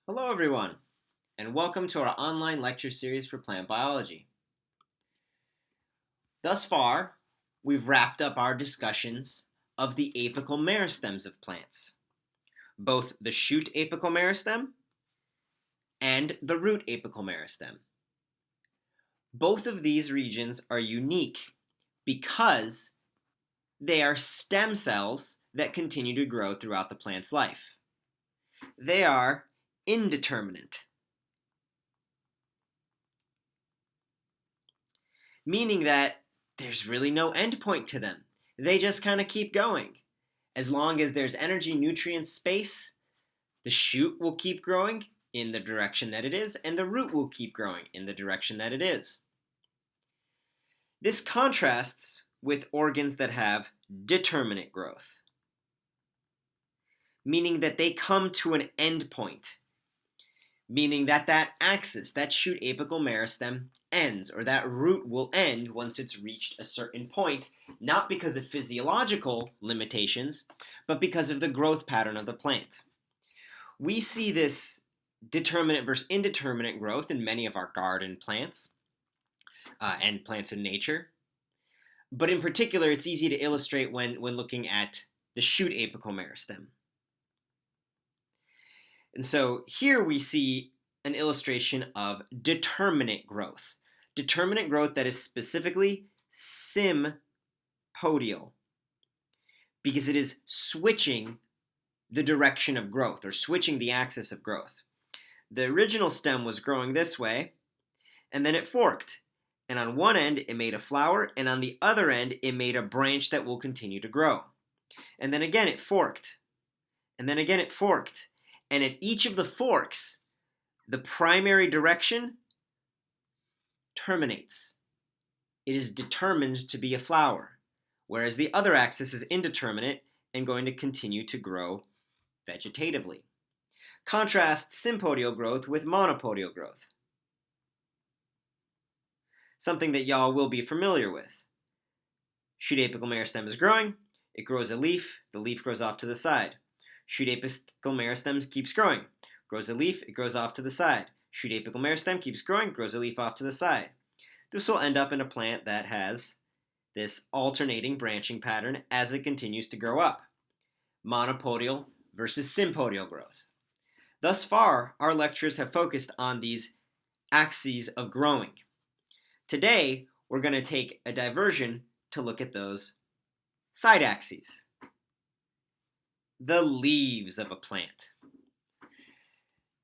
Hello everyone, and welcome to our online lecture series for plant biology. Thus far, we've wrapped up our discussions of the apical meristems of plants, both the shoot apical meristem and the root apical meristem. Both of these regions are unique because they are stem cells that continue to grow throughout the plant's life. They are indeterminate, meaning that there's really no endpoint to them. They just kind of keep going. As long as there's energy, nutrients, space, the shoot will keep growing in the direction that it is, and the root will keep growing in the direction that it is. This contrasts with organs that have determinate growth, meaning that they come to an endpoint, meaning that that axis, that shoot apical meristem, ends, or that root will end once it's reached a certain point, not because of physiological limitations, but because of the growth pattern of the plant. We see this determinate versus indeterminate growth in many of our garden plants and plants in nature. But in particular, it's easy to illustrate when looking at the shoot apical meristem. And so here we see an illustration of determinate growth. Determinate growth that is specifically sympodial, because it is switching the direction of growth, or switching the axis of growth. The original stem was growing this way, and then it forked. And on one end, it made a flower, and on the other end, it made a branch that will continue to grow. And then again, it forked. And then again, it forked. And at each of the forks, the primary direction terminates. It is determined to be a flower, whereas the other axis is indeterminate and going to continue to grow vegetatively. Contrast sympodial growth with monopodial growth, something that y'all will be familiar with. Shoot apical meristem is growing, it grows a leaf, the leaf grows off to the side. Shoot apical meristem keeps growing, grows a leaf, it grows off to the side. Shoot apical meristem keeps growing, grows a leaf off to the side. This will end up in a plant that has this alternating branching pattern as it continues to grow up. Monopodial versus sympodial growth. Thus far, our lectures have focused on these axes of growing. Today, we're going to take a diversion to look at those side axes. The leaves of a plant.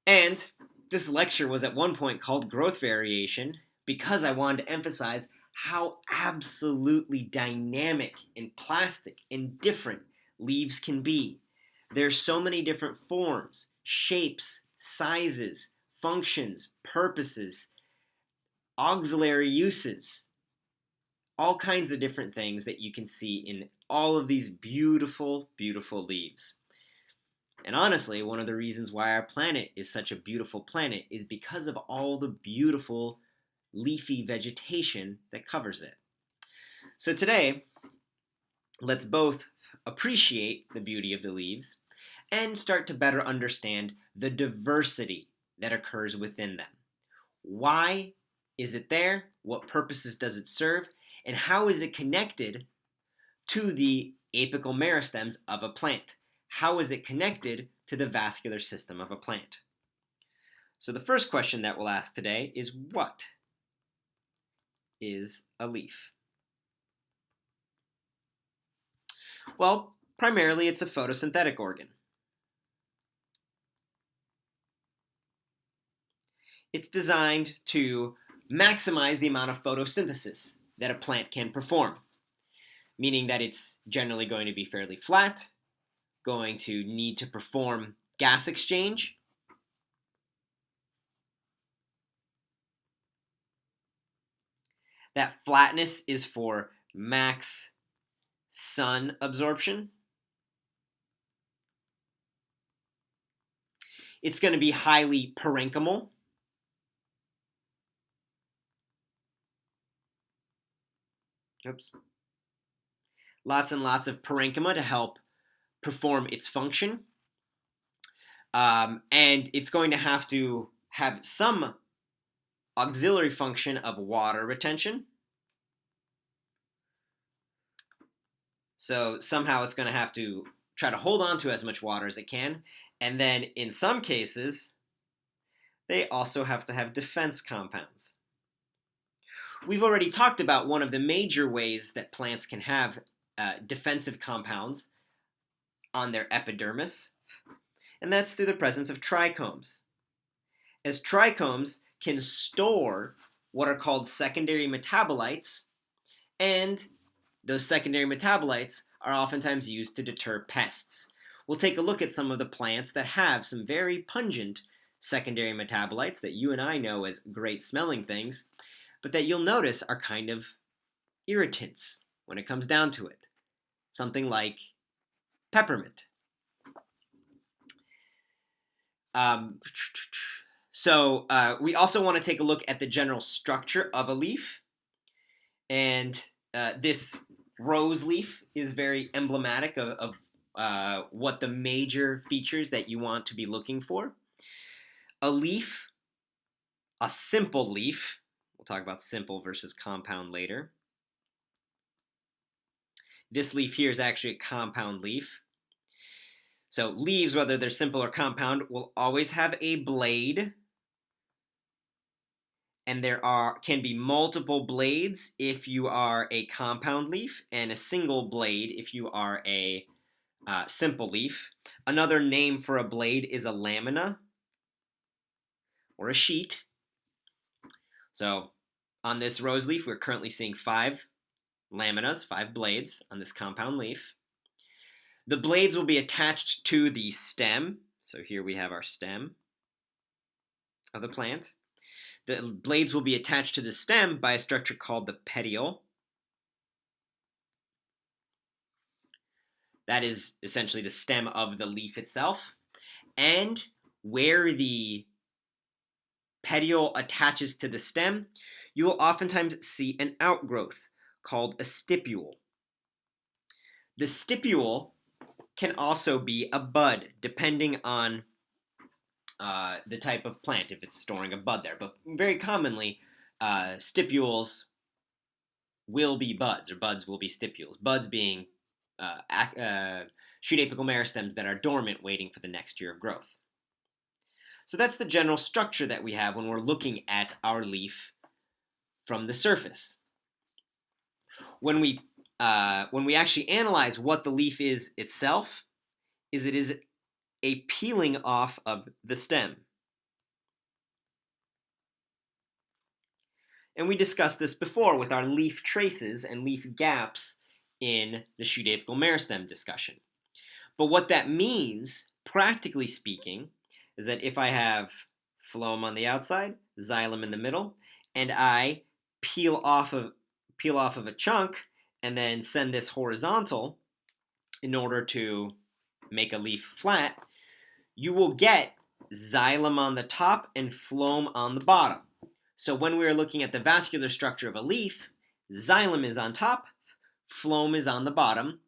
And this lecture was at one point called Growth Variation because I wanted to emphasize how absolutely dynamic and plastic and different leaves can be. There's so many different forms, shapes, sizes, functions, purposes, auxiliary uses, all kinds of different things that you can see in all of these beautiful, beautiful leaves. And honestly, one of the reasons why our planet is such a beautiful planet is because of all the beautiful leafy vegetation that covers it. So today, let's both appreciate the beauty of the leaves and start to better understand the diversity that occurs within them. Why is it there? What purposes does it serve? And how is it connected to the apical meristems of a plant? How is it connected to the vascular system of a plant? So the first question that we'll ask today is, what is a leaf? Well, primarily it's a photosynthetic organ. It's designed to maximize the amount of photosynthesis that a plant can perform, meaning that it's generally going to be fairly flat, going to need to perform gas exchange. That flatness is for max sun absorption. It's going to be highly parenchymal. Oops. Lots and lots of parenchyma to help perform its function. And it's going to have some auxiliary function of water retention. So somehow it's going to have to try to hold on to as much water as it can. And then in some cases, they also have to have defense compounds. We've already talked about one of the major ways that plants can have defensive compounds on their epidermis, and that's through the presence of trichomes. As trichomes can store what are called secondary metabolites, and those secondary metabolites are oftentimes used to deter pests. We'll take a look at some of the plants that have some very pungent secondary metabolites that you and I know as great smelling things, but that you'll notice are kind of irritants when it comes down to it. Something like peppermint. So we also want to take a look at the general structure of a leaf. And this rose leaf is very emblematic of what the major features that you want to be looking for. A leaf, a simple leaf, we'll talk about simple versus compound later. This leaf here is actually a compound leaf. So leaves, whether they're simple or compound, will always have a blade. And there can be multiple blades if you are a compound leaf, and a single blade if you are a simple leaf. Another name for a blade is a lamina or a sheet. So on this rose leaf, we're currently seeing 5 laminas, 5 blades on this compound leaf. The blades will be attached to the stem. So here we have our stem of the plant. The blades will be attached to the stem by a structure called the petiole. That is essentially the stem of the leaf itself. And where the petiole attaches to the stem, you will oftentimes see an outgrowth called a stipule. The stipule can also be a bud, depending on the type of plant, if it's storing a bud there. But very commonly, stipules will be buds, or buds will be stipules. Buds being shoot apical meristems that are dormant, waiting for the next year of growth. So that's the general structure that we have when we're looking at our leaf from the surface. When we actually analyze what the leaf is itself, it is a peeling off of the stem. And we discussed this before with our leaf traces and leaf gaps in the shoot apical meristem discussion. But what that means, practically speaking, is that if I have phloem on the outside, xylem in the middle, and I peel off of a chunk and then send this horizontal in order to make a leaf flat, you will get xylem on the top and phloem on the bottom. So when we're looking at the vascular structure of a leaf, xylem is on top, phloem is on the bottom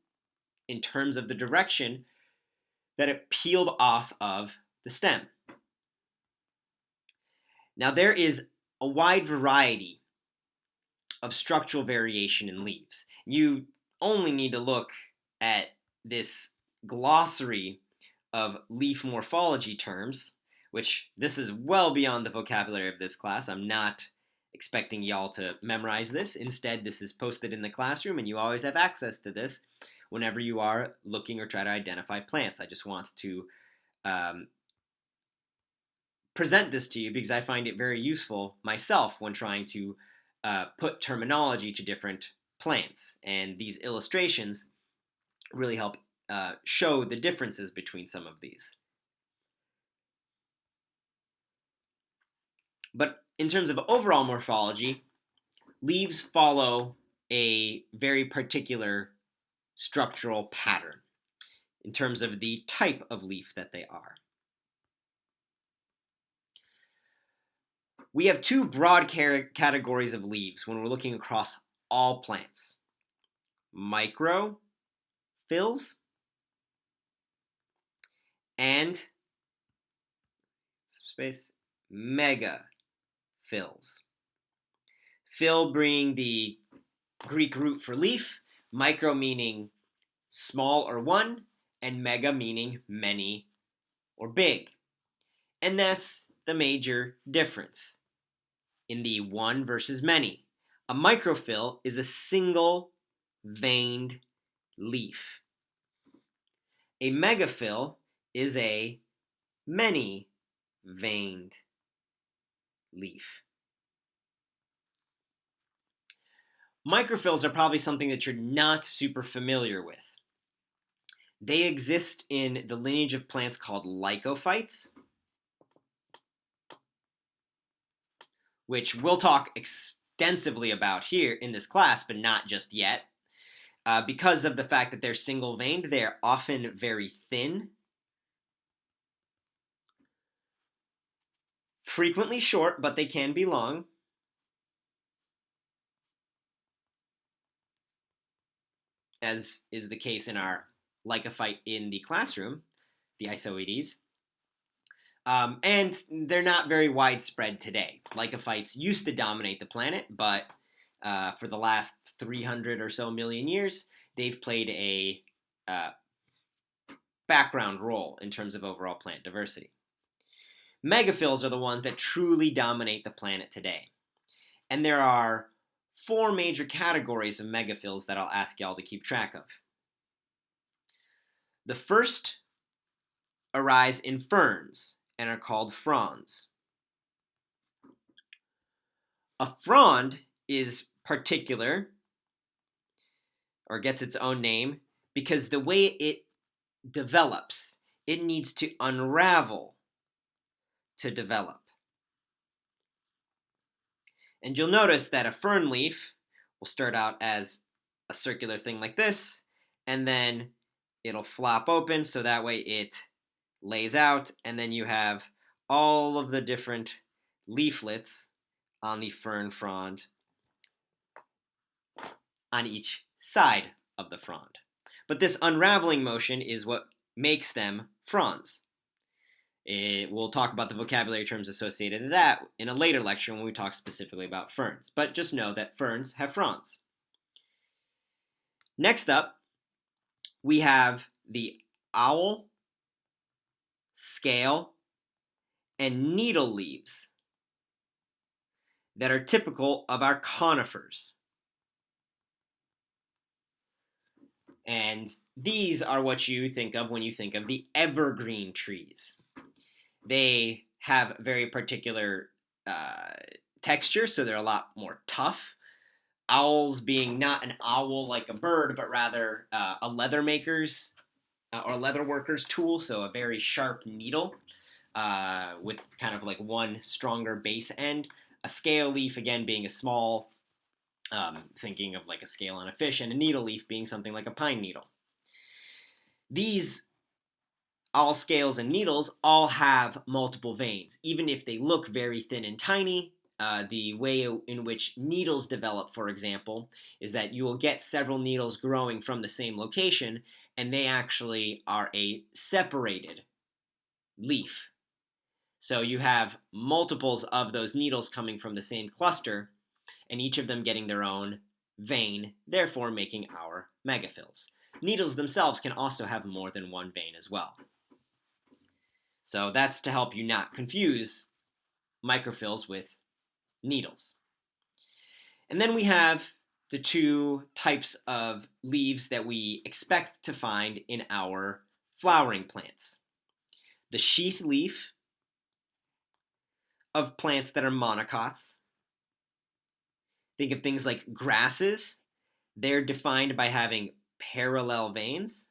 in terms of the direction that it peeled off of the stem. Now there is a wide variety of structural variation in leaves. You only need to look at this glossary of leaf morphology terms, which this is well beyond the vocabulary of this class. I'm not expecting y'all to memorize this. Instead, this is posted in the classroom, and you always have access to this whenever you are looking or try to identify plants. I just want to present this to you because I find it very useful myself when trying to put terminology to different plants. And these illustrations really help show the differences between some of these. But in terms of overall morphology, leaves follow a very particular structural pattern in terms of the type of leaf that they are. We have 2 broad categories of leaves when we're looking across all plants. Microphylls and space, megaphyls. Phyl being the Greek root for leaf, micro meaning small or one, and mega meaning many or big. And that's the major difference in the one versus many. A microphyll is a single veined leaf. A megaphyll is a many veined leaf. Microphylls are probably something that you're not super familiar with. They exist in the lineage of plants called lycophytes, which we'll talk extensively about here in this class, but not just yet. Because of the fact that they're single-veined, they're often very thin, frequently short, but they can be long. As is the case in our lycophyte in the classroom, the isoedes. And they're not very widespread today. Lycophytes used to dominate the planet, but for the last 300 or so million years, they've played a background role in terms of overall plant diversity. Megaphylls are the ones that truly dominate the planet today. And there are 4 major categories of megaphylls that I'll ask y'all to keep track of. The first arise in ferns and are called fronds. A frond is particular, or gets its own name, because the way it develops, it needs to unravel to develop. And you'll notice that a fern leaf will start out as a circular thing like this, and then it'll flop open so that way it lays out, and then you have all of the different leaflets on the fern frond on each side of the frond. But this unraveling motion is what makes them fronds. We'll talk about the vocabulary terms associated with that in a later lecture when we talk specifically about ferns. But just know that ferns have fronds. Next up, we have the owl, scale, and needle leaves that are typical of our conifers. And these are what you think of when you think of the evergreen trees. They have very particular texture, so they're a lot more tough. Owls being not an owl like a bird, but rather a leather maker's or leather worker's tool, so a very sharp needle with kind of like one stronger base end. A scale leaf, again, being a small, thinking of like a scale on a fish, and a needle leaf being something like a pine needle. These all scales and needles all have multiple veins, even if they look very thin and tiny. The way in which needles develop, for example, is that you will get several needles growing from the same location, and they actually are a separated leaf. So you have multiples of those needles coming from the same cluster, and each of them getting their own vein, therefore making our megaphylls. Needles themselves can also have more than one vein as well. So that's to help you not confuse microphylls with needles. And then we have the 2 types of leaves that we expect to find in our flowering plants. The sheath leaf of plants that are monocots. Think of things like grasses. They're defined by having parallel veins.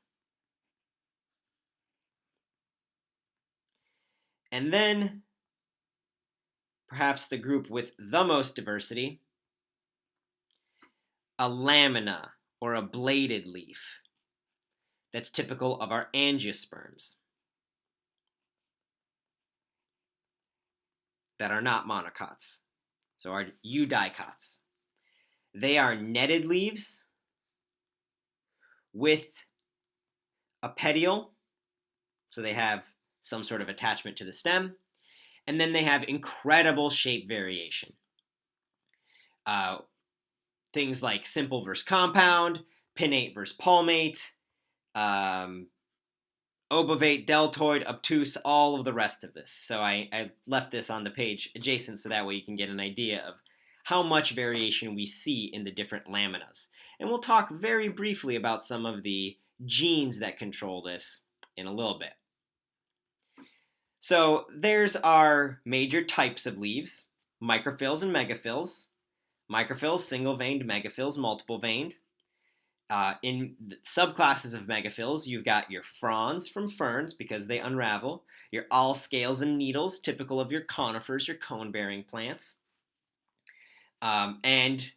And then, perhaps the group with the most diversity, a lamina, or a bladed leaf. That's typical of our angiosperms that are not monocots, so our eudicots. They are netted leaves with a petiole, so they have some sort of attachment to the stem, And then they have incredible shape variation. Things like simple versus compound, pinnate versus palmate, obovate, deltoid, obtuse, all of the rest of this. So I left this on the page adjacent so that way you can get an idea of how much variation we see in the different laminas. And we'll talk very briefly about some of the genes that control this in a little bit. So there's our major types of leaves: microphylls and megaphylls. Microphylls, single-veined; megaphylls, multiple-veined. In the subclasses of megaphylls, you've got your fronds from ferns because they unravel, your all scales and needles, typical of your conifers, your cone-bearing plants. And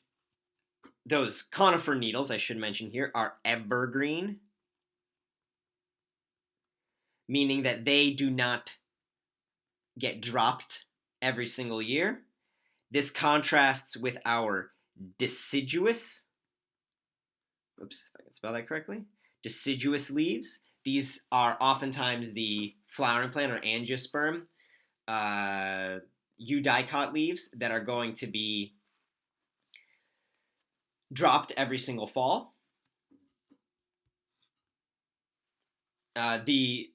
those conifer needles, I should mention here, are evergreen, meaning that they do not get dropped every single year. This contrasts with our deciduous, oops, if I can spell that correctly, deciduous leaves. These are oftentimes the flowering plant or angiosperm eudicot leaves that are going to be dropped every single fall. The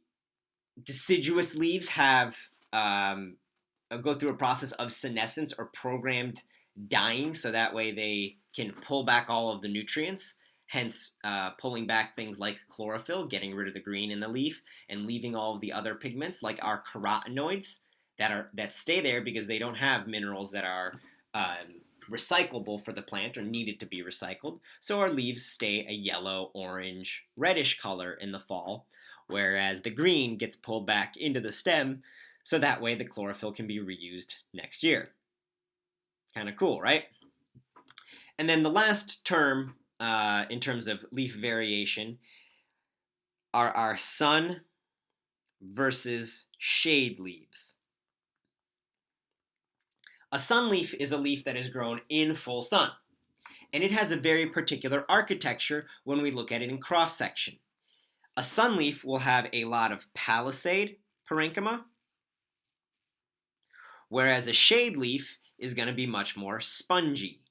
deciduous leaves have go through a process of senescence or programmed dying, so that way they can pull back all of the nutrients, hence pulling back things like chlorophyll, getting rid of the green in the leaf, and leaving all of the other pigments like our carotenoids that stay there because they don't have minerals that are recyclable for the plant or needed to be recycled. So our leaves stay a yellow, orange, reddish color in the fall, whereas the green gets pulled back into the stem, so that way the chlorophyll can be reused next year. Kind of cool, right? And then the last term in terms of leaf variation are our sun versus shade leaves. A sun leaf is a leaf that is grown in full sun, and it has a very particular architecture when we look at it in cross-section. A sun leaf will have a lot of palisade parenchyma, whereas a shade leaf is going to be much more spongy.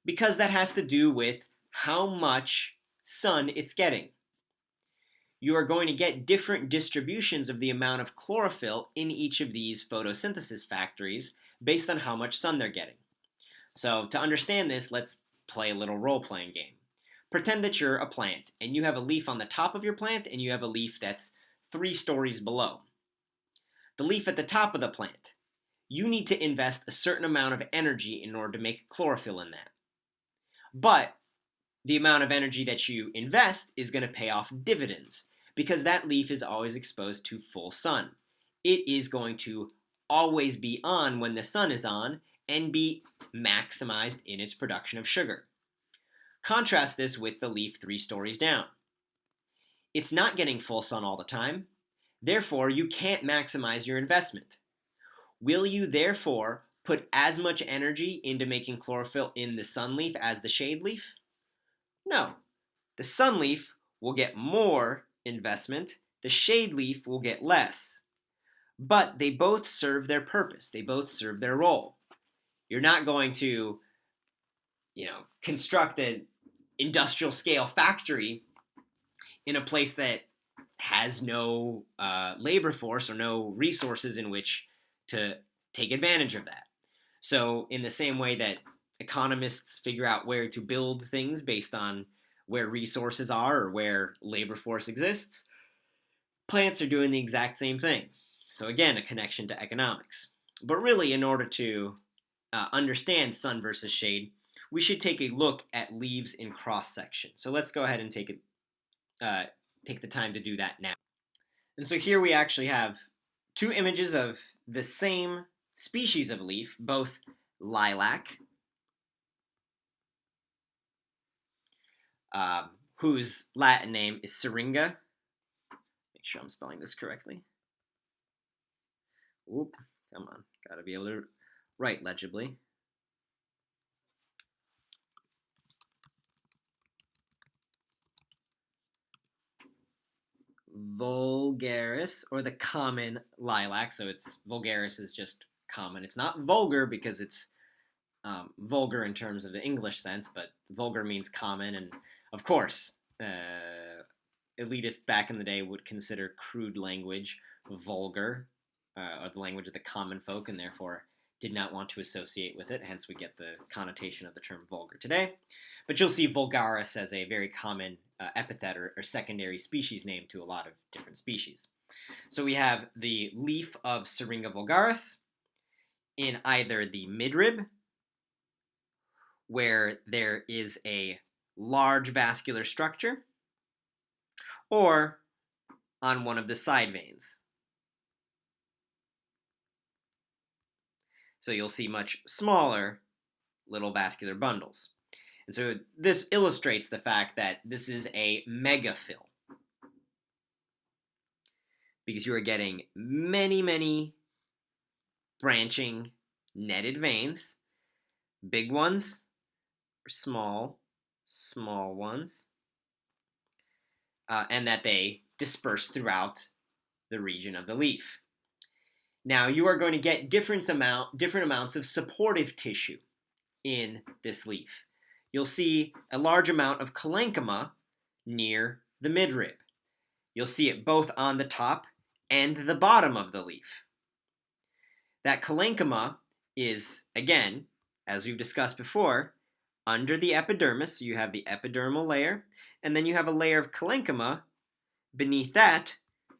Because that has to do with how much sun it's getting. You are going to get different distributions of the amount of chlorophyll in each of these photosynthesis factories based on how much sun they're getting. So to understand this, let's play a little role-playing game. Pretend that you're a plant, and you have a leaf on the top of your plant, and you have a leaf that's 3 stories below. The leaf at the top of the plant, you need to invest a certain amount of energy in order to make chlorophyll in that. But the amount of energy that you invest is going to pay off dividends because that leaf is always exposed to full sun. It is going to always be on when the sun is on and be maximized in its production of sugar. Contrast this with the leaf 3 stories down. It's not getting full sun all the time, therefore you can't maximize your investment. Will you therefore put as much energy into making chlorophyll in the sun leaf as the shade leaf? No. The sun leaf will get more investment, the shade leaf will get less. But they both serve their purpose, they both serve their role. You're not going to, construct an industrial scale factory in a place that has no labor force or no resources in which to take advantage of that. So in the same way that economists figure out where to build things based on where resources are or where labor force exists, plants are doing the exact same thing. So again, a connection to economics. But really, in order to understand sun versus shade, we should take a look at leaves in cross-section. So let's go ahead and take the time to do that now. And so here we actually have 2 images of the same species of leaf, both lilac, whose Latin name is syringa. Make sure I'm spelling this correctly. Oop, come on, gotta be able to write legibly. vulgaris, or the common lilac. So it's vulgaris is just common. It's not vulgar because it's vulgar in terms of the English sense, but vulgar means common. And of course, elitists back in the day would consider crude language vulgar, or the language of the common folk, and therefore did not want to associate with it. Hence, we get the connotation of the term vulgar today. But you'll see vulgaris as a very common epithet or secondary species name to a lot of different species. So we have the leaf of Syringa vulgaris in either the midrib, where there is a large vascular structure, or on one of the side veins. So you'll see much smaller little vascular bundles. And so this illustrates the fact that this is a megaphyll, because you are getting many, many branching netted veins, big ones or small ones, and that they disperse throughout the region of the leaf. Now you are going to get different amounts of supportive tissue in this leaf. You'll see a large amount of parenchyma near the midrib. You'll see it both on the top and the bottom of the leaf. That parenchyma is, again, as we've discussed before, under the epidermis. So you have the epidermal layer, and then you have a layer of parenchyma beneath that,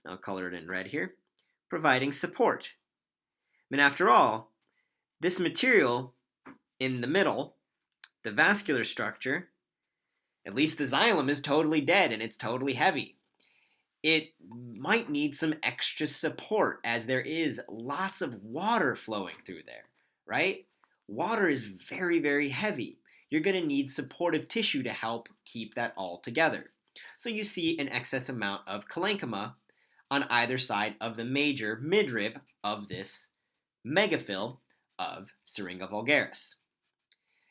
I'll color it in red here, providing support. I mean, after all, this material in the middle, the vascular structure, at least the xylem is totally dead and it's totally heavy. It might need some extra support as there is lots of water flowing through there, right? Water is very, very heavy. You're going to need supportive tissue to help keep that all together. So you see an excess amount of parenchyma on either side of the major midrib of this megaphyll of Syringa vulgaris.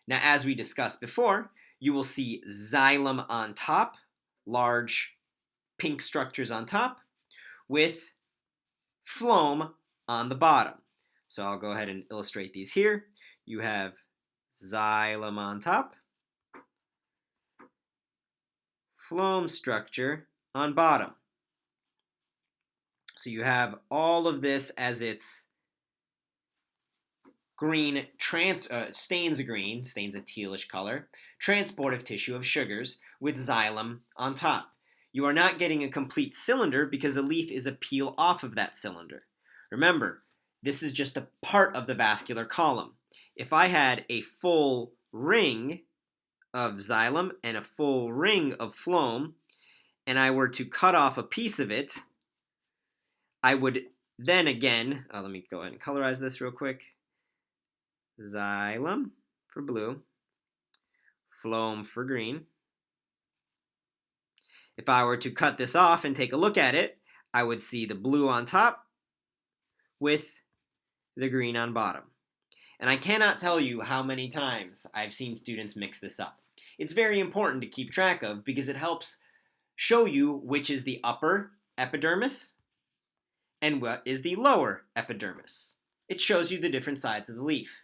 Now, as we discussed before, you will see xylem on top, large pink structures on top, with phloem on the bottom. So I'll go ahead and illustrate these here. You have xylem on top, phloem structure on bottom. So you have all of this as its green, stains a tealish color, transportive tissue of sugars with xylem on top. You are not getting a complete cylinder because the leaf is a peel off of that cylinder. Remember, this is just a part of the vascular column. If I had a full ring of xylem and a full ring of phloem, and I were to cut off a piece of it, I would then again, let me go ahead and colorize this real quick. Xylem for blue, phloem for green. If I were to cut this off and take a look at it, I would see the blue on top with the green on bottom. And I cannot tell you how many times I've seen students mix this up. It's very important to keep track of because it helps show you which is the upper epidermis and what is the lower epidermis. It shows you the different sides of the leaf.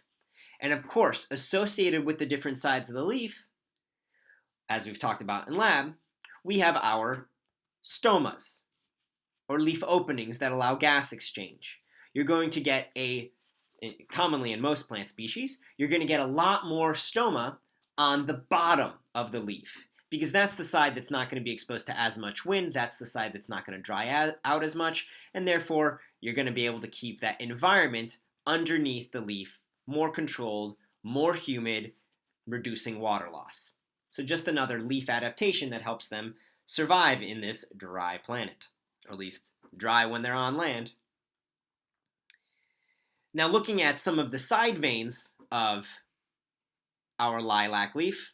And of course, associated with the different sides of the leaf, as we've talked about in lab, we have our stomas, or leaf openings that allow gas exchange. You're going to get commonly in most plant species, you're going to get a lot more stoma on the bottom of the leaf, because that's the side that's not going to be exposed to as much wind, that's the side that's not going to dry out as much, and therefore you're going to be able to keep that environment underneath the leaf more controlled, more humid, reducing water loss. So just another leaf adaptation that helps them survive in this dry planet, or at least dry when they're on land. Now looking at some of the side veins of our lilac leaf,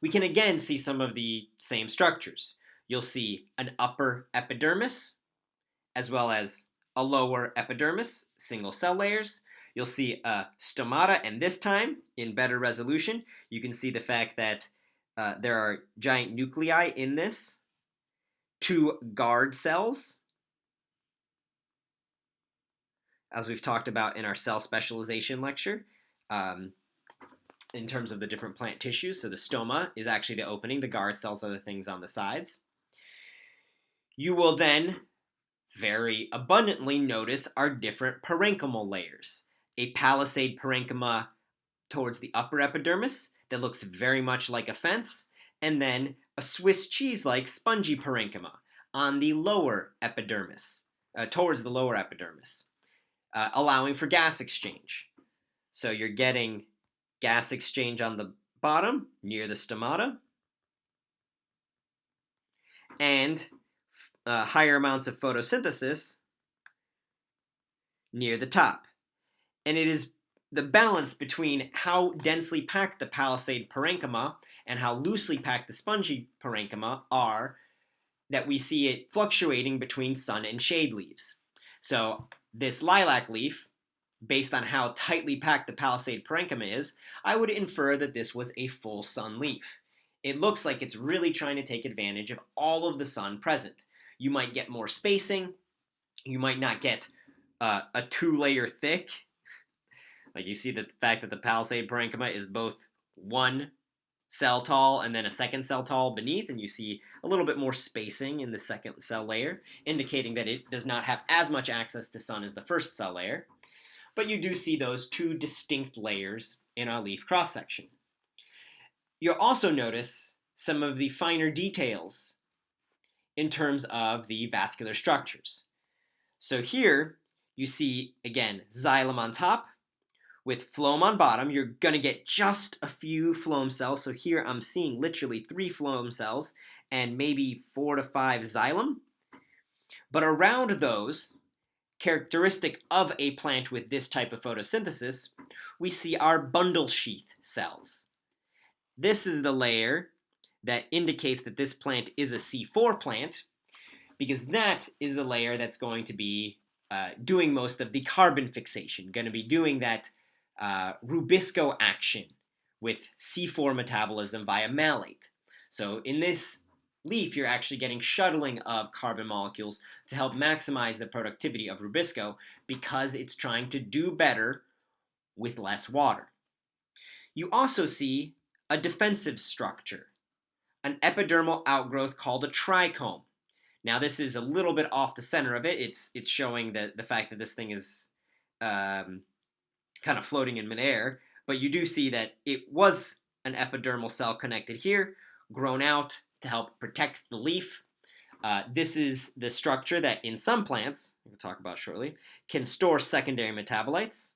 we can again see some of the same structures. You'll see an upper epidermis, as well as a lower epidermis, single cell layers. You'll see a stomata, and this time, in better resolution, you can see the fact that there are giant nuclei in this 2 guard cells, as we've talked about in our cell specialization lecture, in terms of the different plant tissues. So the stoma is actually the opening. The guard cells are the things on the sides. You will then very abundantly notice our different parenchymal layers. A palisade parenchyma towards the upper epidermis that looks very much like a fence, and then a Swiss cheese-like spongy parenchyma on the lower epidermis, towards the lower epidermis, allowing for gas exchange. So you're getting gas exchange on the bottom, near the stomata, and higher amounts of photosynthesis near the top. And it is the balance between how densely packed the palisade parenchyma and how loosely packed the spongy parenchyma are that we see it fluctuating between sun and shade leaves. So this lilac leaf, based on how tightly packed the palisade parenchyma is, I would infer that this was a full sun leaf. It looks like it's really trying to take advantage of all of the sun present. You might get more spacing. You might not get a 2-layer thick. Like you see the fact that the palisade parenchyma is both one cell tall and then a second cell tall beneath, and you see a little bit more spacing in the second cell layer, indicating that it does not have as much access to sun as the first cell layer. But you do see those 2 distinct layers in our leaf cross-section. You'll also notice some of the finer details in terms of the vascular structures. So here you see, again, xylem on top with phloem on bottom. You're going to get just a few phloem cells. So here I'm seeing literally 3 phloem cells and maybe 4 to 5 xylem. But around those, characteristic of a plant with this type of photosynthesis, we see our bundle sheath cells. This is the layer that indicates that this plant is a C4 plant, because that is the layer that's going to be doing most of the carbon fixation, going to be doing that rubisco action with C4 metabolism via malate. So in this leaf, you're actually getting shuttling of carbon molecules to help maximize the productivity of rubisco because it's trying to do better with less water. You also see a defensive structure, an epidermal outgrowth called a trichome. Now this is a little bit off the center of it. It's showing the fact that this thing is kind of floating in midair, but you do see that it was an epidermal cell connected here, grown out to help protect the leaf. This is the structure that in some plants, we'll talk about shortly, can store secondary metabolites.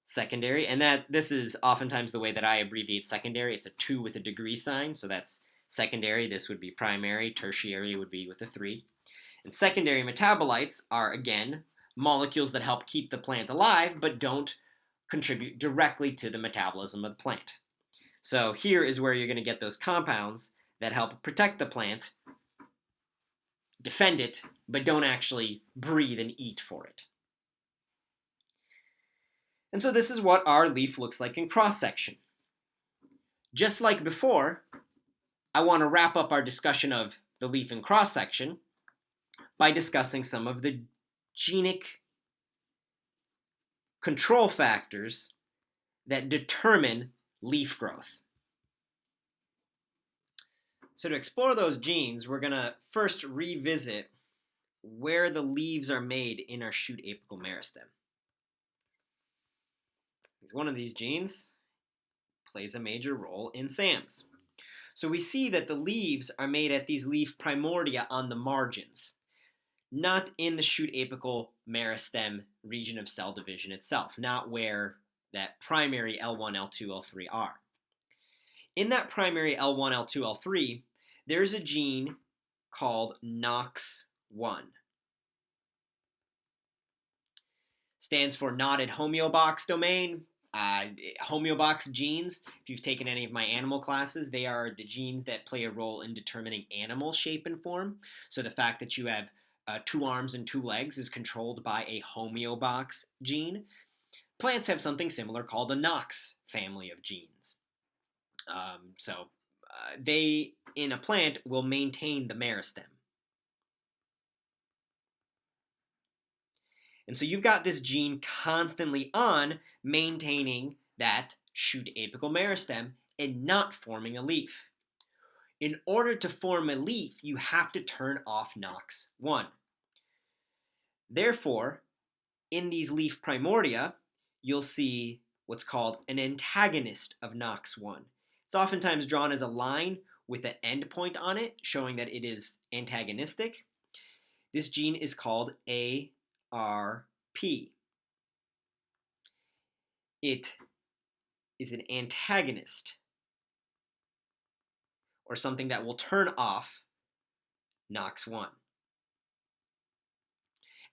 Secondary, and this is oftentimes the way that I abbreviate secondary. It's a 2 with a degree sign, so that's secondary. This would be primary. Tertiary would be with a 3. And secondary metabolites are, again, molecules that help keep the plant alive but don't contribute directly to the metabolism of the plant. So here is where you're going to get those compounds that help protect the plant, defend it, but don't actually breathe and eat for it. And so this is what our leaf looks like in cross-section. Just like before, I want to wrap up our discussion of the leaf in cross-section by discussing some of the genic control factors that determine leaf growth. So to explore those genes, we're going to first revisit where the leaves are made in our shoot apical meristem. One of these genes plays a major role in SAMs. So we see that the leaves are made at these leaf primordia on the margins, not in the shoot apical meristem region of cell division itself, not where that primary L1, L2, L3 are. In that primary L1, L2, L3, there's a gene called NOX1. Stands for knotted homeobox domain. Homeobox genes, if you've taken any of my animal classes, they are the genes that play a role in determining animal shape and form. So the fact that you have 2 arms and 2 legs is controlled by a homeobox gene. Plants have something similar called a NOX family of genes. They, in a plant, will maintain the meristem. And so you've got this gene constantly on, maintaining that shoot apical meristem and not forming a leaf. In order to form a leaf, you have to turn off NOX1. Therefore, in these leaf primordia, you'll see what's called an antagonist of NOX1. It's oftentimes drawn as a line with an endpoint on it, showing that it is antagonistic. This gene is called ARP. It is an antagonist, or something that will turn off NOX1.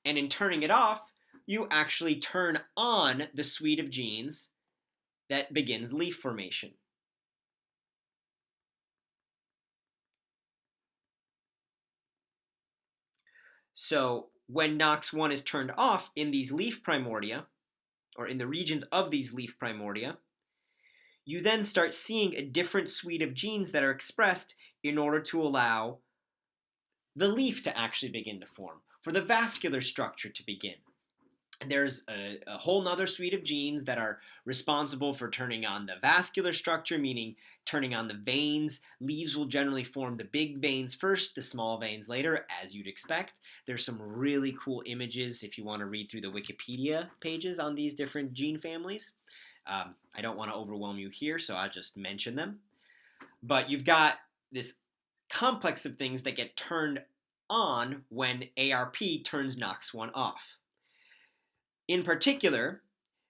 And in turning it off, you actually turn on the suite of genes that begins leaf formation. So when NOX1 is turned off in these leaf primordia, or in the regions of these leaf primordia, you then start seeing a different suite of genes that are expressed in order to allow the leaf to actually begin to form, for the vascular structure to begin. And there's a whole nother suite of genes that are responsible for turning on the vascular structure, meaning turning on the veins. Leaves will generally form the big veins first, the small veins later, as you'd expect. There's some really cool images if you want to read through the Wikipedia pages on these different gene families. I don't want to overwhelm you here, so I'll just mention them. But you've got this complex of things that get turned on when ARP turns NOX1 off. In particular,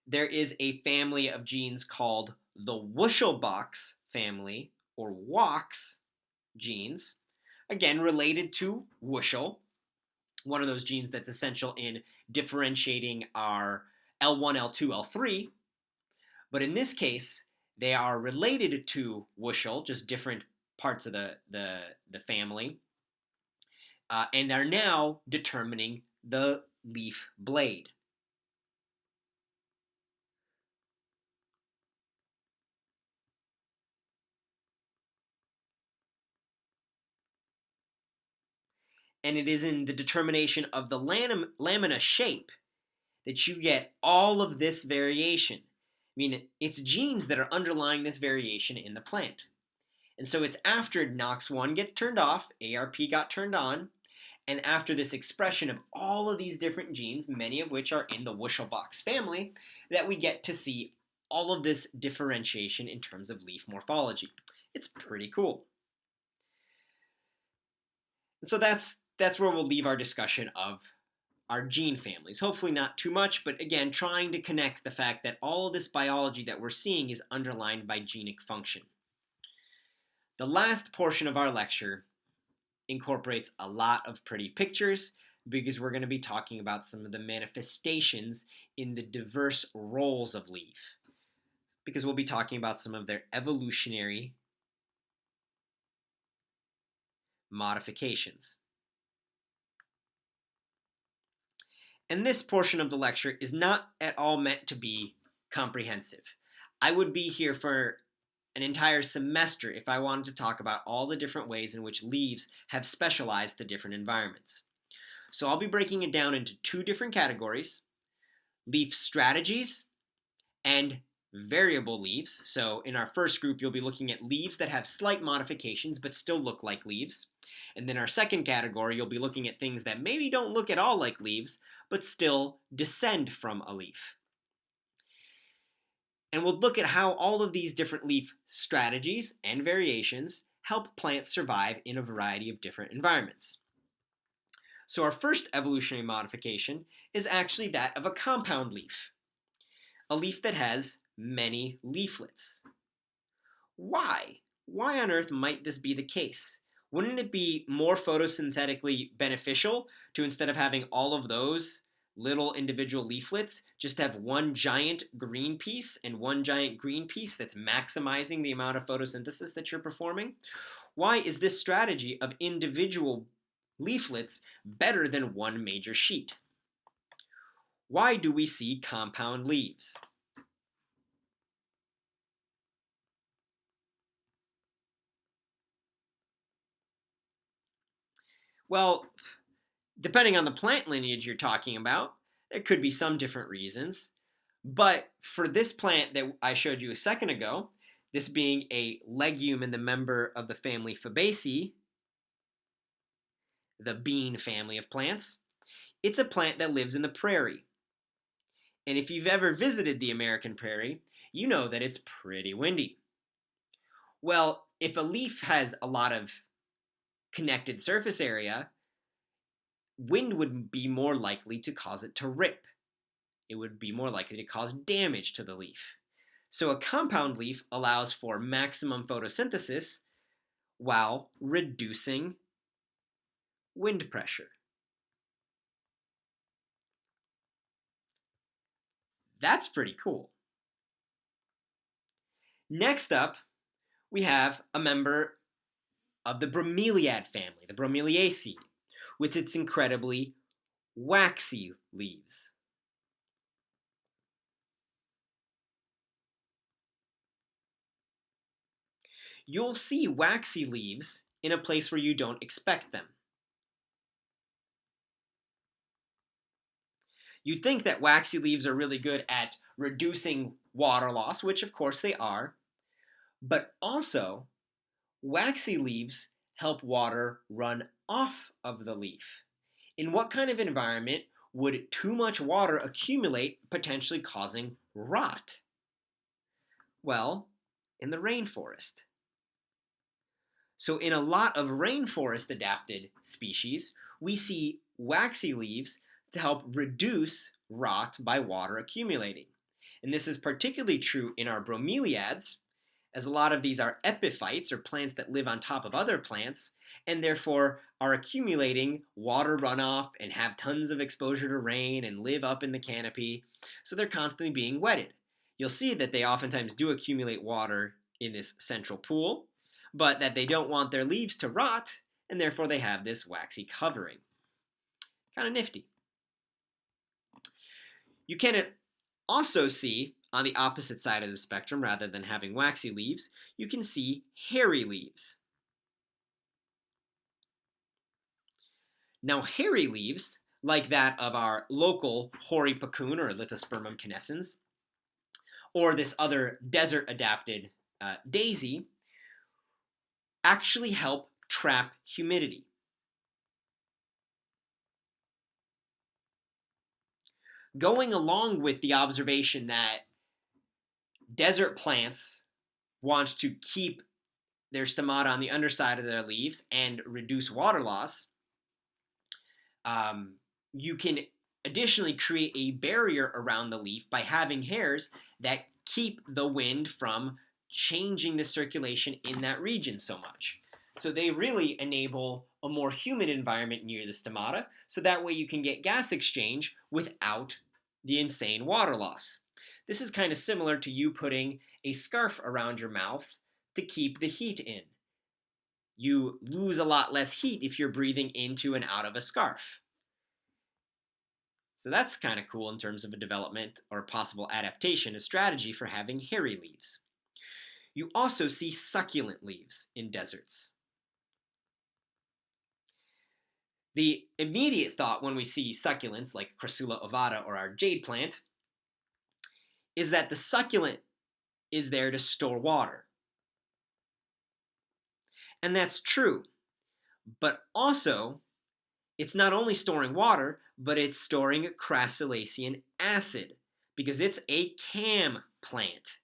there is a family of genes called the Wuschelbach's family, or WOX genes, again related to Wuschel, one of those genes that's essential in differentiating our L1, L2, L3. But in this case, they are related to Wuschel, just different parts of the family, and are now determining the leaf blade. And it is in the determination of the lamina shape that you get all of this variation. I mean, it's genes that are underlying this variation in the plant. And so it's after NOX1 gets turned off, ARP got turned on, and after this expression of all of these different genes, many of which are in the Wuschelbach's family, that we get to see all of this differentiation in terms of leaf morphology. It's pretty cool. And so that's where we'll leave our discussion of our gene families. Hopefully not too much, but again, trying to connect the fact that all of this biology that we're seeing is underlined by genic function. The last portion of our lecture incorporates a lot of pretty pictures because we're going to be talking about some of the manifestations in the diverse roles of leaf, because we'll be talking about some of their evolutionary modifications. And this portion of the lecture is not at all meant to be comprehensive. I would be here for an entire semester if I wanted to talk about all the different ways in which leaves have specialized to different environments. So I'll be breaking it down into two different categories: leaf strategies and variable leaves. So in our first group, you'll be looking at leaves that have slight modifications but still look like leaves. And then our second category, you'll be looking at things that maybe don't look at all like leaves but still descend from a leaf. And we'll look at how all of these different leaf strategies and variations help plants survive in a variety of different environments. So our first evolutionary modification is actually that of a compound leaf, a leaf that has many leaflets. Why? Why on earth might this be the case? Wouldn't it be more photosynthetically beneficial to, instead of having all of those little individual leaflets, just have one giant green piece and one giant green piece that's maximizing the amount of photosynthesis that you're performing? Why is this strategy of individual leaflets better than one major sheet? Why do we see compound leaves? Well, depending on the plant lineage you're talking about, There could be some different reasons. But for this plant that I showed you a second ago, this being a legume and the member of the family Fabaceae, the bean family of plants, it's a plant that lives in the prairie. And if you've ever visited the American prairie, you know that it's pretty windy. Well, if a leaf has a lot of connected surface area, wind would be more likely to cause it to rip. It would be more likely to cause damage to the leaf. So a compound leaf allows for maximum photosynthesis while reducing wind pressure. That's pretty cool. Next up, we have a member of the bromeliad family, the Bromeliaceae, with its incredibly waxy leaves. You'll see waxy leaves in a place where you don't expect them. You'd think that waxy leaves are really good at reducing water loss, which of course they are, but also waxy leaves help water run off of the leaf. In what kind of environment would too much water accumulate, potentially causing rot? Well, in the rainforest. So, in a lot of rainforest adapted species, we see waxy leaves to help reduce rot by water accumulating. And this is particularly true in our bromeliads, as a lot of these are epiphytes, or plants that live on top of other plants, and therefore are accumulating water runoff and have tons of exposure to rain and live up in the canopy, so they're constantly being wetted. You'll see that they oftentimes do accumulate water in this central pool, but that they don't want their leaves to rot, and therefore they have this waxy covering. Kind of nifty. You can also see, on the opposite side of the spectrum, rather than having waxy leaves, you can see hairy leaves. Now, hairy leaves, like that of our local hoary puccoon or Lithospermum canescens, or this other desert-adapted daisy, actually help trap humidity. Going along with the observation that desert plants want to keep their stomata on the underside of their leaves and reduce water loss, you can additionally create a barrier around the leaf by having hairs that keep the wind from changing the circulation in that region so much. So they really enable a more humid environment near the stomata, so that way you can get gas exchange without the insane water loss. This is kind of similar to you putting a scarf around your mouth to keep the heat in. You lose a lot less heat if you're breathing into and out of a scarf. So that's kind of cool in terms of a development or possible adaptation, a strategy for having hairy leaves. You also see succulent leaves in deserts. The immediate thought when we see succulents like Crassula ovata or our jade plant is that the succulent is there to store water. And that's true. But also, it's not only storing water, but it's storing crassulacean acid because it's a CAM plant.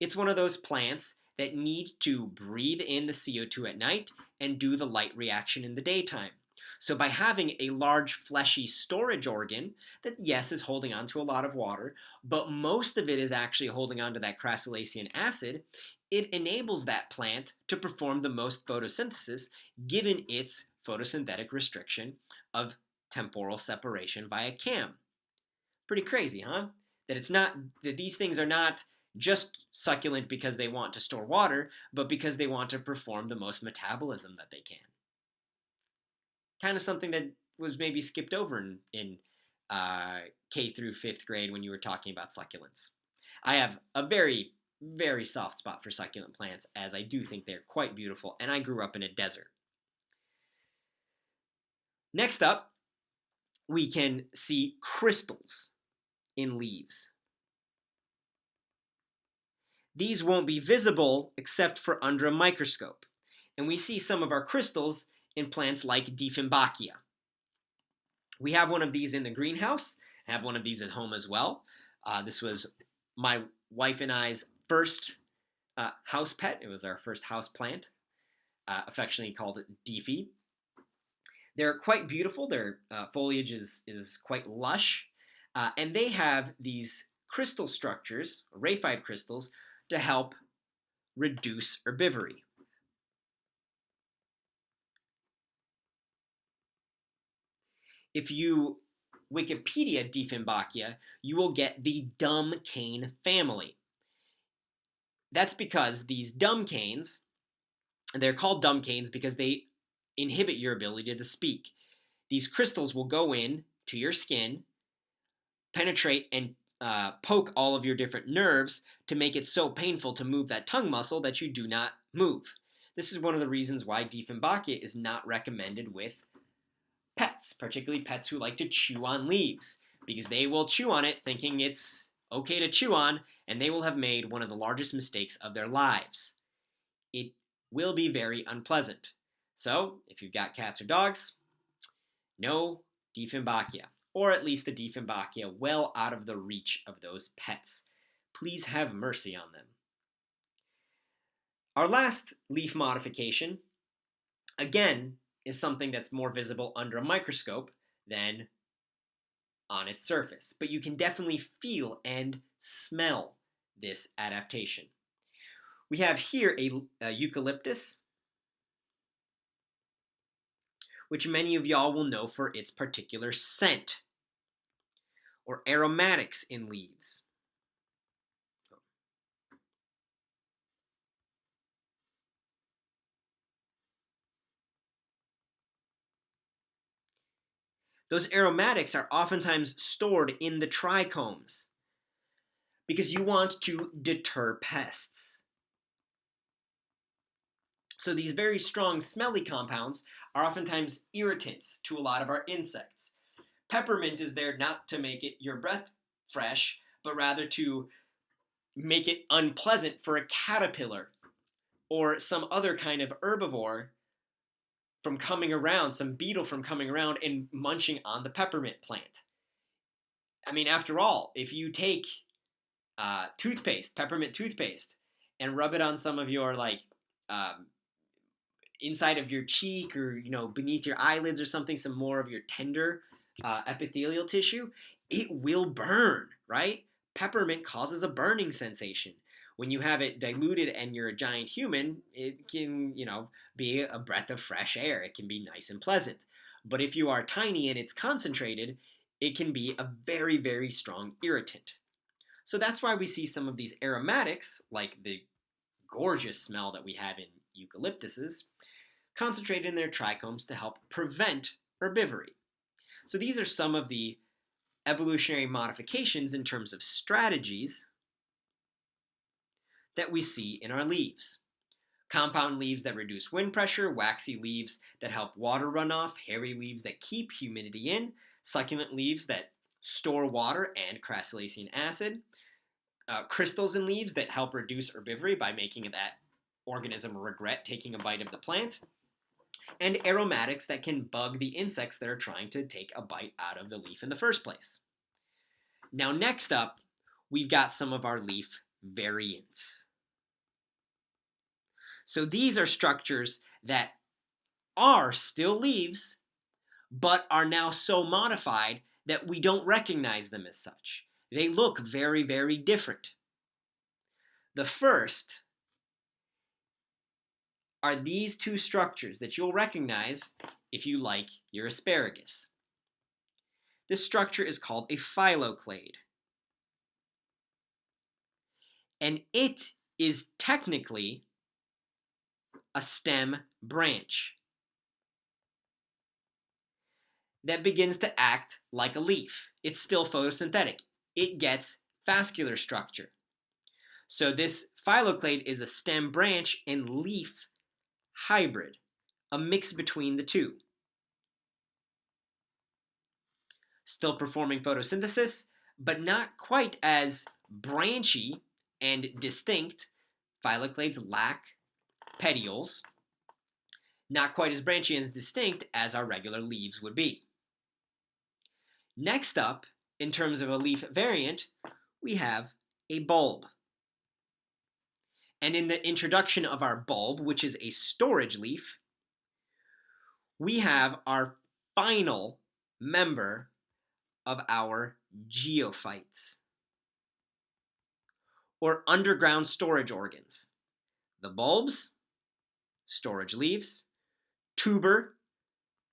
It's one of those plants that need to breathe in the CO2 at night and do the light reaction in the daytime. So by having a large fleshy storage organ that, yes, is holding on to a lot of water, but most of it is actually holding on to that crassulacean acid, it enables that plant to perform the most photosynthesis given its photosynthetic restriction of temporal separation via CAM. Pretty crazy, huh? That these things are not just succulent because they want to store water, but because they want to perform the most metabolism that they can. Kind of something that was maybe skipped over in K through 5th grade when you were talking about succulents. I have a very, very soft spot for succulent plants, as I do think they're quite beautiful, and I grew up in a desert. Next up, we can see crystals in leaves. These won't be visible except for under a microscope. And we see some of our crystals in plants like Dieffenbachia. We have one of these in the greenhouse. I have one of these at home as well. This was my wife and I's first house pet. It was our first house plant, affectionately called Deefy. They're quite beautiful. Their foliage is quite lush. And they have these crystal structures, rhapide crystals, to help reduce herbivory. If you Wikipedia Dieffenbachia, you will get the dumb cane family. That's because these dumb canes, they're called dumb canes because they inhibit your ability to speak. These crystals will go in to your skin, penetrate, and poke all of your different nerves to make it so painful to move that tongue muscle that you do not move. This is one of the reasons why Dieffenbachia is not recommended with pets, particularly pets who like to chew on leaves, because they will chew on it thinking it's okay to chew on, and they will have made one of the largest mistakes of their lives. It will be very unpleasant. So, if you've got cats or dogs, no Dieffenbachia, or at least the Dieffenbachia well out of the reach of those pets. Please have mercy on them. Our last leaf modification, again, is something that's more visible under a microscope than on its surface. But you can definitely feel and smell this adaptation. We have here a eucalyptus, which many of y'all will know for its particular scent or aromatics in leaves. Those aromatics are oftentimes stored in the trichomes because you want to deter pests. So these very strong smelly compounds are oftentimes irritants to a lot of our insects. Peppermint is there not to make your breath fresh, but rather to make it unpleasant for a caterpillar or some other kind of herbivore from coming around, some beetle from coming around and munching on the peppermint plant. I mean, after all, if you take toothpaste, peppermint toothpaste, and rub it on some of your um, inside of your cheek or beneath your eyelids or something, some more of your tender epithelial tissue, it will burn, right? Peppermint causes a burning sensation. When you have it diluted and you're a giant human, it can, be a breath of fresh air. It can be nice and pleasant. But if you are tiny and it's concentrated, it can be a very, very strong irritant. So that's why we see some of these aromatics, like the gorgeous smell that we have in eucalyptuses, concentrated in their trichomes to help prevent herbivory. So these are some of the evolutionary modifications in terms of strategies that we see in our leaves. Compound leaves that reduce wind pressure, waxy leaves that help water runoff, hairy leaves that keep humidity in, succulent leaves that store water and crassulacean acid, crystals in leaves that help reduce herbivory by making that organism regret taking a bite of the plant, and aromatics that can bug the insects that are trying to take a bite out of the leaf in the first place. Now, next up, we've got some of our leaf variants. So these are structures that are still leaves, but are now so modified that we don't recognize them as such. They look very, very different. The first are these two structures that you'll recognize if you like your asparagus. This structure is called a phylloclade. And it is technically a stem branch that begins to act like a leaf. It's still photosynthetic. It gets vascular structure. So this phylloclade is a stem branch and leaf hybrid, a mix between the two. still performing photosynthesis, but not quite as branchy and distinct. Phylloclades lack petioles, not quite as branchy and distinct as our regular leaves would be. Next up, in terms of a leaf variant, we have a bulb. And in the introduction of our bulb, which is a storage leaf, we have our final member of our geophytes, or underground storage organs. The bulbs, storage leaves; tuber,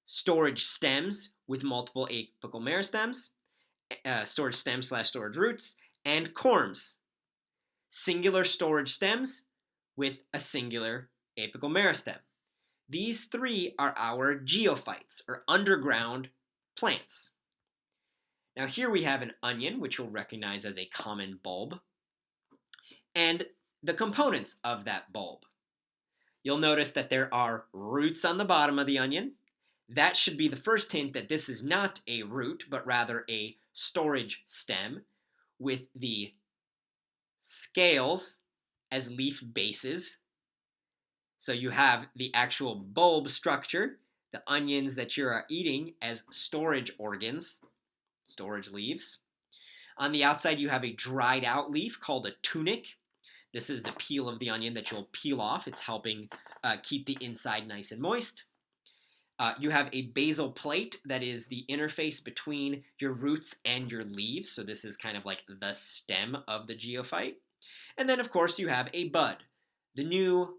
storage stems with multiple apical meristems, storage stems / storage roots; and corms, singular storage stems with a singular apical meristem. These three are our geophytes, or underground plants. Now here we have an onion, which you'll recognize as a common bulb, and the components of that bulb. You'll notice that there are roots on the bottom of the onion. That should be the first hint that this is not a root, but rather a storage stem with the scales as leaf bases. So you have the actual bulb structure, the onions that you are eating, as storage organs, storage leaves. On the outside, you have a dried out leaf called a tunic. This is the peel of the onion that you'll peel off. It's helping keep the inside nice and moist. You have a basal plate that is the interface between your roots and your leaves. So this is kind of like the stem of the geophyte. And then, of course, you have a bud, the new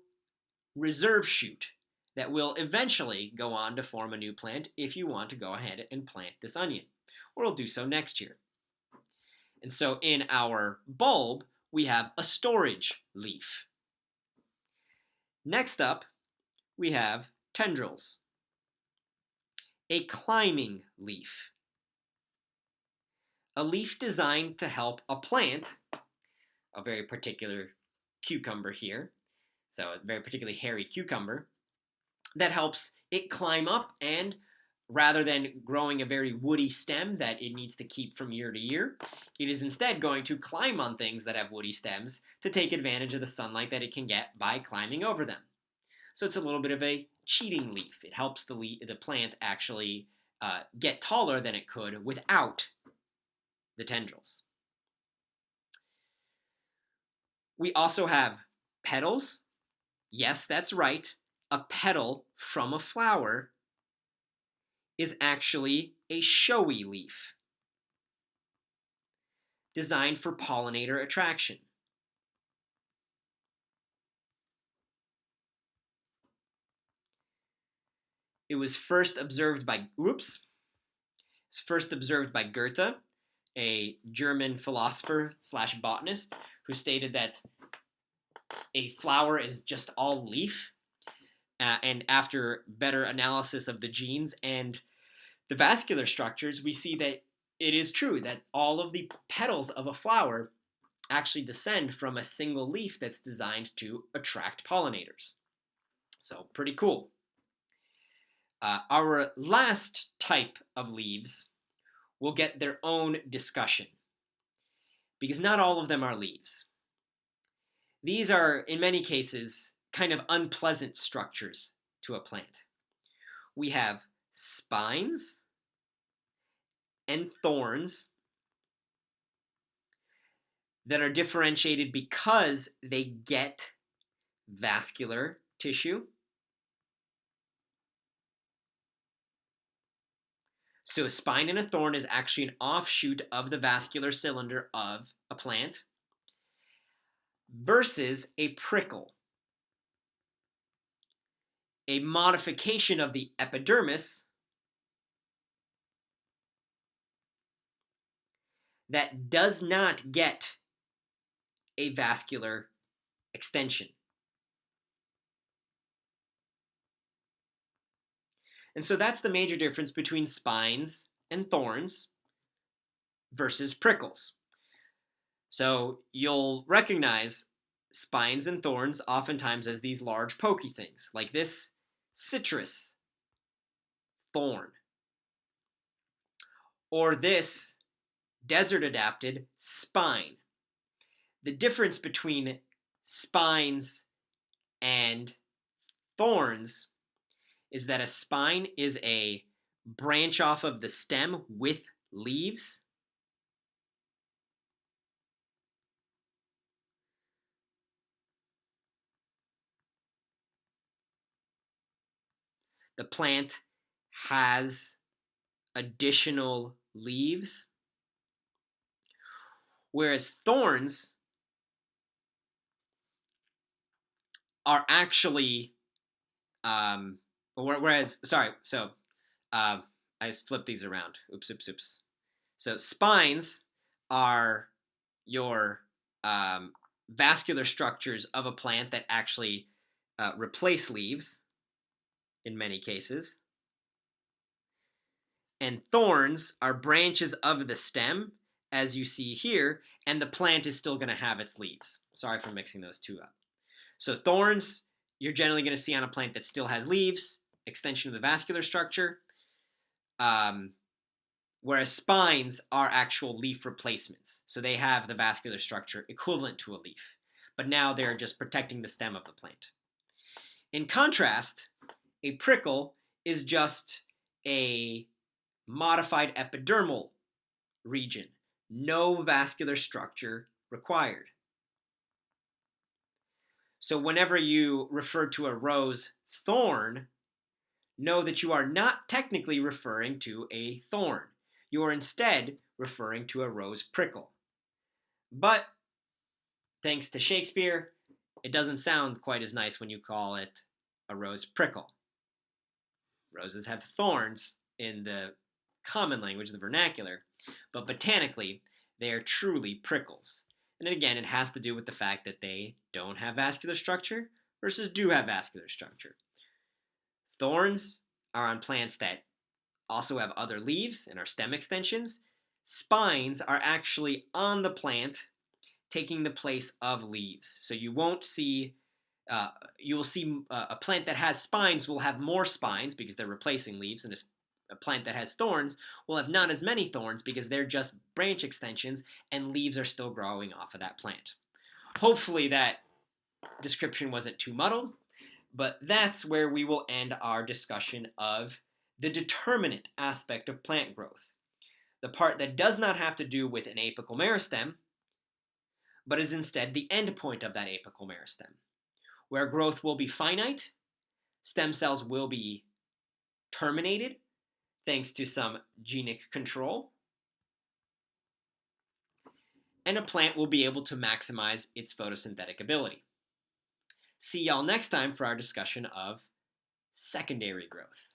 reserve shoot that will eventually go on to form a new plant if you want to go ahead and plant this onion, or we'll do so next year. And so in our bulb, we have a storage leaf. Next up, we have tendrils, a climbing leaf, a leaf designed to help a plant, a very particular cucumber here, so a very particularly hairy cucumber, that helps it climb up, and rather than growing a very woody stem that it needs to keep from year to year, it is instead going to climb on things that have woody stems to take advantage of the sunlight that it can get by climbing over them. So it's a little bit of a cheating leaf. It helps the plant actually get taller than it could without the tendrils. We also have petals. Yes, that's right. A petal from a flower is actually a showy leaf designed for pollinator attraction. It was first observed by Goethe, a German philosopher / botanist, who stated that a flower is just all leaf. And after better analysis of the genes and the vascular structures, we see that it is true that all of the petals of a flower actually descend from a single leaf that's designed to attract pollinators. So pretty cool. Our last type of leaves will get their own discussion, because not all of them are leaves. These are, in many cases, kind of unpleasant structures to a plant. We have spines and thorns that are differentiated because they get vascular tissue. So a spine and a thorn is actually an offshoot of the vascular cylinder of a plant, versus a prickle, a modification of the epidermis that does not get a vascular extension. And so that's the major difference between spines and thorns versus prickles. So you'll recognize spines and thorns oftentimes as these large pokey things, like this citrus thorn, or this desert-adapted spine. The difference between spines and thorns is that a spine is a branch off of the stem with leaves. The plant has additional leaves, whereas thorns are actually, I flipped these around. Oops. So spines are your vascular structures of a plant that actually replace leaves in many cases. And thorns are branches of the stem, as you see here, and the plant is still going to have its leaves. Sorry for mixing those two up. So thorns, you're generally going to see on a plant that still has leaves, extension of the vascular structure, whereas spines are actual leaf replacements. So they have the vascular structure equivalent to a leaf, but now they're just protecting the stem of the plant. In contrast, a prickle is just a modified epidermal region. No vascular structure required. So whenever you refer to a rose thorn, know that you are not technically referring to a thorn. You are instead referring to a rose prickle. But thanks to Shakespeare, it doesn't sound quite as nice when you call it a rose prickle. Roses have thorns in the common language, the vernacular, but botanically, they are truly prickles. And again, it has to do with the fact that they don't have vascular structure versus do have vascular structure. Thorns are on plants that also have other leaves and are stem extensions. Spines are actually on the plant, taking the place of leaves. So you won't see, you will see a plant that has spines will have more spines because they're replacing leaves, and a plant that has thorns will have not as many thorns because they're just branch extensions and leaves are still growing off of that plant. Hopefully that description wasn't too muddled, but that's where we will end our discussion of the determinant aspect of plant growth. The part that does not have to do with an apical meristem, but is instead the end point of that apical meristem, where growth will be finite, stem cells will be terminated thanks to some genic control, and a plant will be able to maximize its photosynthetic ability. See y'all next time for our discussion of secondary growth.